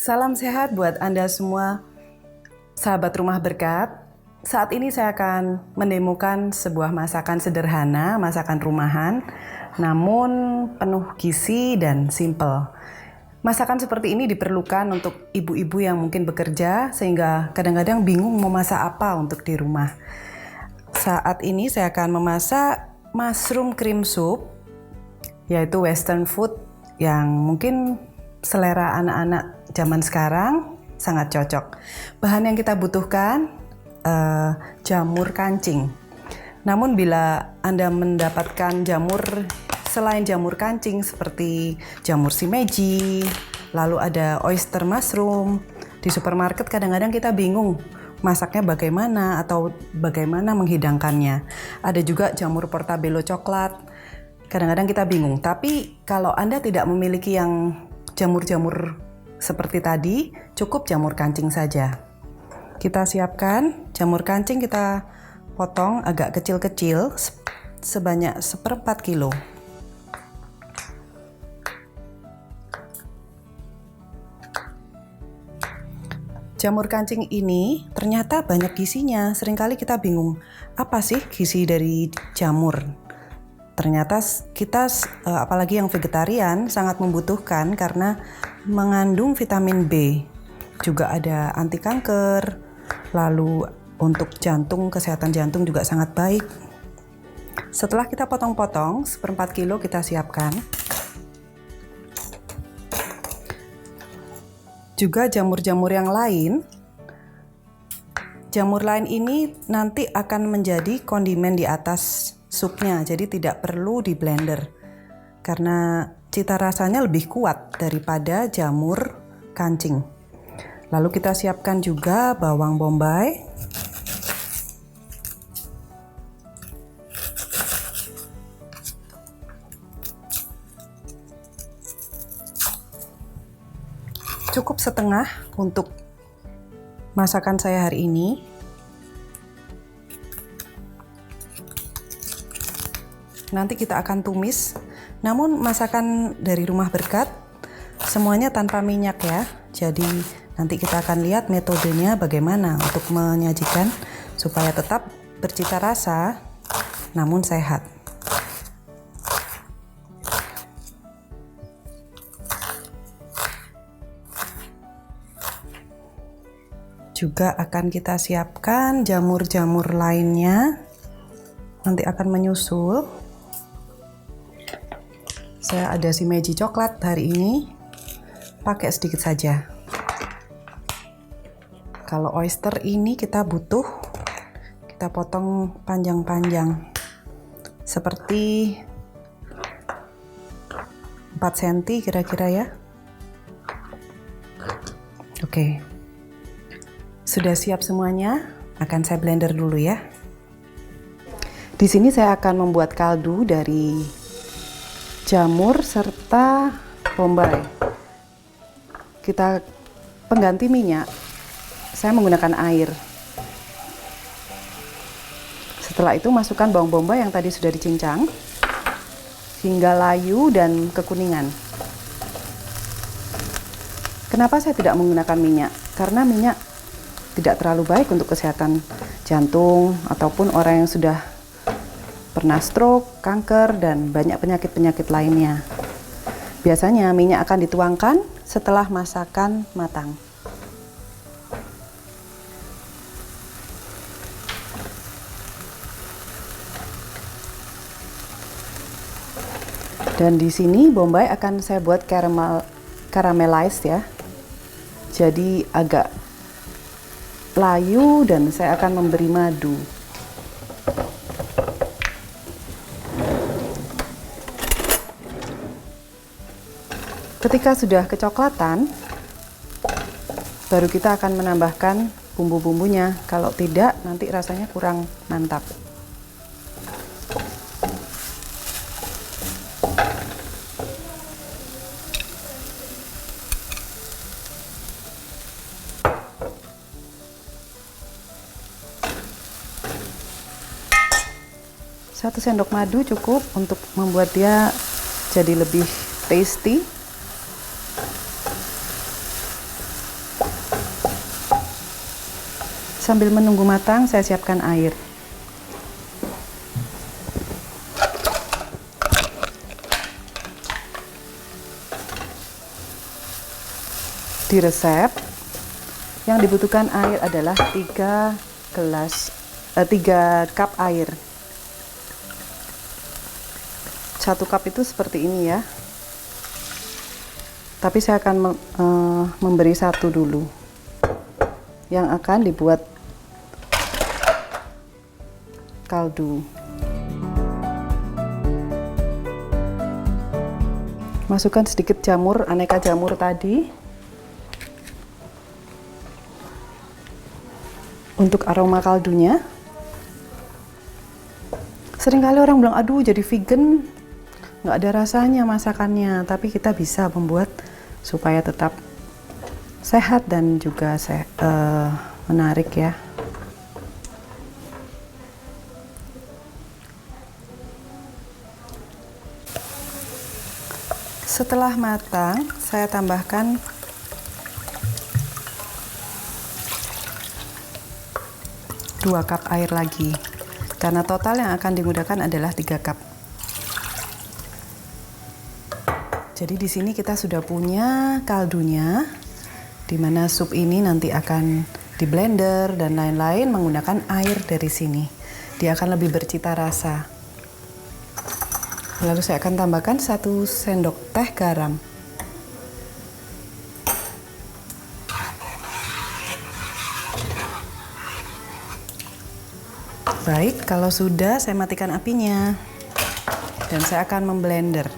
Salam sehat buat Anda semua, sahabat rumah berkat. Saat ini saya akan mendemokan sebuah masakan sederhana, masakan rumahan, namun penuh gizi dan simple. Masakan seperti ini diperlukan untuk ibu-ibu yang mungkin bekerja, sehingga kadang-kadang bingung mau masak apa untuk di rumah. Saat ini saya akan memasak mushroom cream soup, yaitu western food yang mungkin selera anak-anak zaman sekarang sangat cocok. Bahan yang kita butuhkan jamur kancing. Namun bila Anda mendapatkan jamur selain jamur kancing seperti jamur shimeji, lalu ada oyster mushroom, di supermarket kadang-kadang kita bingung masaknya bagaimana atau bagaimana menghidangkannya. Ada juga jamur portobello coklat. Kadang-kadang kita bingung. Tapi kalau Anda tidak memiliki yang jamur-jamur seperti tadi, cukup jamur kancing saja. Kita siapkan jamur kancing, kita potong agak kecil-kecil sebanyak 1/4 kilo. Jamur kancing ini ternyata banyak gizinya. Seringkali kita bingung, apa sih gizi dari jamur? Ternyata kita, apalagi yang vegetarian, sangat membutuhkan karena mengandung vitamin B. Juga ada anti kanker, lalu untuk jantung, kesehatan jantung juga sangat baik. Setelah kita potong-potong, 1/4 kilo kita siapkan. Juga jamur-jamur yang lain. Jamur lain ini nanti akan menjadi kondimen di atas supnya, jadi tidak perlu di blender karena cita rasanya lebih kuat daripada jamur kancing. Lalu kita siapkan juga bawang bombay, cukup setengah untuk masakan saya hari ini. Nanti kita akan tumis. Namun masakan dari rumah berkat semuanya tanpa minyak ya. Jadi nanti kita akan lihat metodenya bagaimana untuk menyajikan supaya tetap bercita rasa namun sehat. Juga akan kita siapkan jamur-jamur lainnya, nanti akan menyusul. Saya ada shimeji coklat hari ini, pakai sedikit saja. Kalau oyster ini kita butuh, kita potong panjang-panjang, seperti 4 cm kira-kira ya. Oke. Sudah siap semuanya, akan saya blender dulu ya. Di sini saya akan membuat kaldu dari jamur serta bombay. Kita pengganti minyak, saya menggunakan air. Setelah itu masukkan bawang bombay yang tadi sudah dicincang hingga layu dan kekuningan. Kenapa saya tidak menggunakan minyak? Karena minyak tidak terlalu baik untuk kesehatan jantung ataupun orang yang sudah pernah stroke, kanker, dan banyak penyakit-penyakit lainnya. Biasanya minyak akan dituangkan setelah masakan matang. Dan di sini bombay akan saya buat caramelized ya. Jadi agak layu dan saya akan memberi madu. Ketika sudah kecoklatan, baru kita akan menambahkan bumbu-bumbunya. Kalau tidak, nanti rasanya kurang mantap. Satu sendok madu cukup untuk membuat dia jadi lebih tasty. Sambil menunggu matang, saya siapkan air. Di resep yang dibutuhkan air adalah 3 cup air. 1 cup itu seperti ini ya. Tapi saya akan memberi 1 dulu yang akan dibuat kaldu. Masukkan sedikit jamur, aneka jamur tadi untuk aroma kaldunya. Seringkali orang bilang, aduh jadi vegan nggak ada rasanya masakannya, tapi kita bisa membuat supaya tetap sehat dan juga menarik ya. Setelah matang, saya tambahkan dua cup air lagi, karena total yang akan digunakan adalah 3 cup. Jadi di sini kita sudah punya kaldunya, di mana sup ini nanti akan di blender dan lain-lain menggunakan air dari sini. Dia akan lebih bercita rasa. Lalu saya akan tambahkan 1 sendok teh garam. Baik, kalau sudah saya matikan apinya dan saya akan memblender.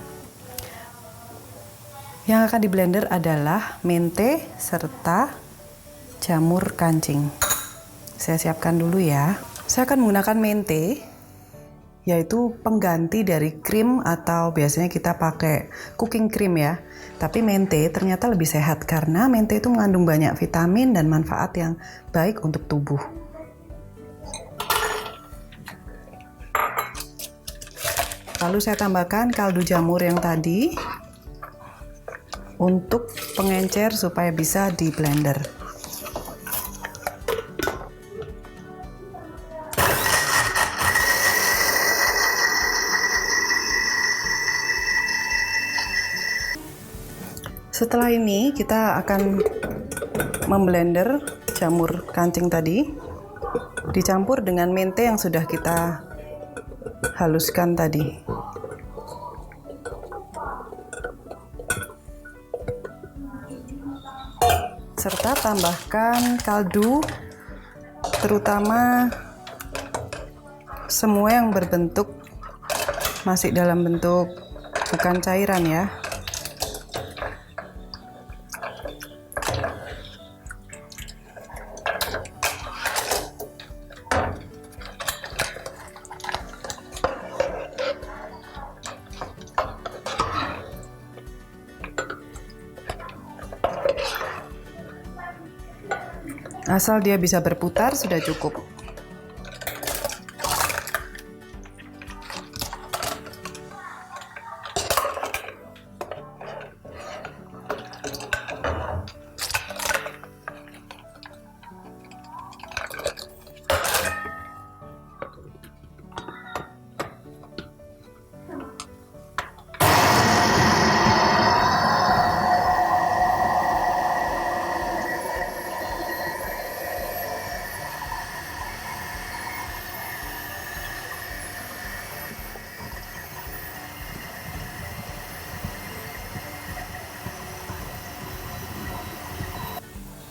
Yang akan di blender adalah mente serta jamur kancing. Saya siapkan dulu ya. Saya akan menggunakan mente, yaitu pengganti dari krim atau biasanya kita pakai cooking cream ya. Tapi mente ternyata lebih sehat karena mente itu mengandung banyak vitamin dan manfaat yang baik untuk tubuh. Lalu saya tambahkan kaldu jamur yang tadi untuk pengencer supaya bisa di blender. Setelah ini kita akan memblender jamur kancing tadi dicampur dengan mente yang sudah kita haluskan tadi. Serta tambahkan kaldu, terutama semua yang berbentuk masih dalam bentuk bukan cairan ya. Asal dia bisa berputar sudah cukup.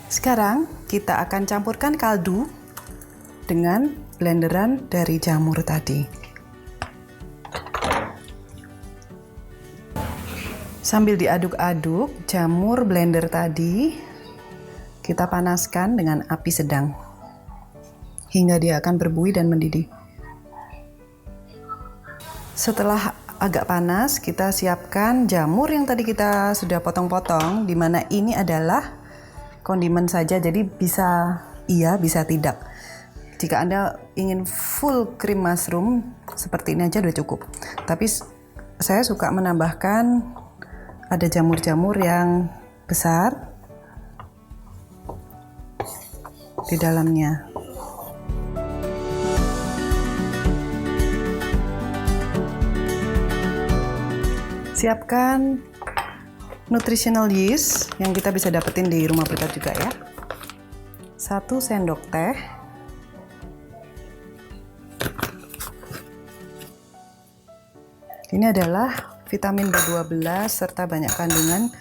Sekarang kita akan campurkan kaldu dengan blenderan dari jamur tadi. Sambil diaduk-aduk, jamur blender tadi kita panaskan dengan api sedang hingga dia akan berbuih dan mendidih. Setelah agak panas, kita siapkan jamur yang tadi kita sudah potong-potong, di mana ini adalah kondimen saja, jadi bisa iya, bisa tidak. Jika Anda ingin full cream mushroom, seperti ini aja udah cukup. Tapi saya suka menambahkan ada jamur-jamur yang besar di dalamnya. Siapkan nutritional yeast yang kita bisa dapetin di Rumah Berkat juga ya. 1 sendok teh. Ini adalah vitamin B12 serta banyak kandungan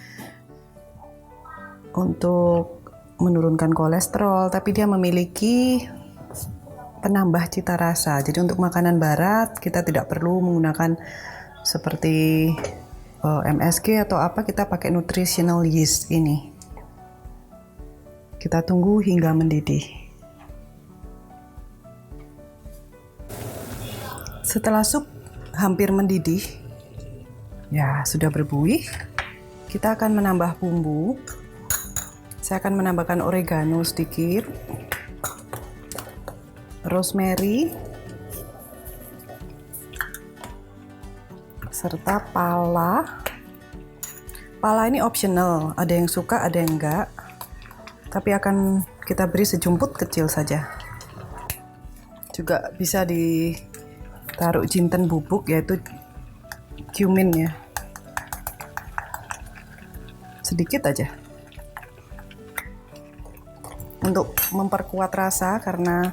untuk menurunkan kolesterol, tapi dia memiliki penambah cita rasa. Jadi untuk makanan barat kita tidak perlu menggunakan seperti MSG atau apa, kita pakai nutritional yeast ini. Kita tunggu hingga mendidih. Setelah sup hampir mendidih, ya sudah berbuih, kita akan menambah bumbu. Saya akan menambahkan oregano sedikit, rosemary, serta pala. Pala ini optional, ada yang suka, ada yang enggak. Tapi akan kita beri sejumput kecil saja. Juga bisa ditaruh jinten bubuk, yaitu cumin ya. Sedikit aja. Untuk memperkuat rasa, karena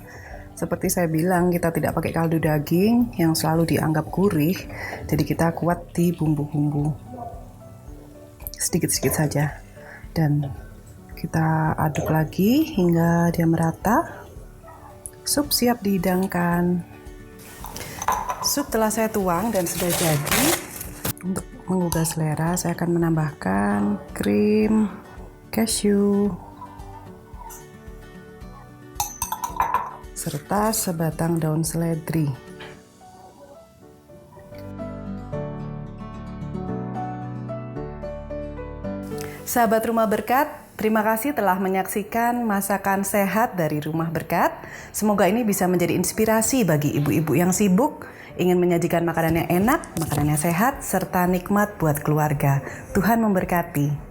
seperti saya bilang kita tidak pakai kaldu daging yang selalu dianggap gurih, jadi kita kuat di bumbu-bumbu. Sedikit-sedikit saja. Dan kita aduk lagi hingga dia merata. Sup siap dihidangkan. Sup telah saya tuang dan sudah jadi. Untuk menggugah selera, saya akan menambahkan krim cashew serta sebatang daun seledri. Sahabat Rumah Berkat, terima kasih telah menyaksikan masakan sehat dari Rumah Berkat. Semoga ini bisa menjadi inspirasi bagi ibu-ibu yang sibuk, ingin menyajikan makanan yang enak, makanan yang sehat, serta nikmat buat keluarga. Tuhan memberkati.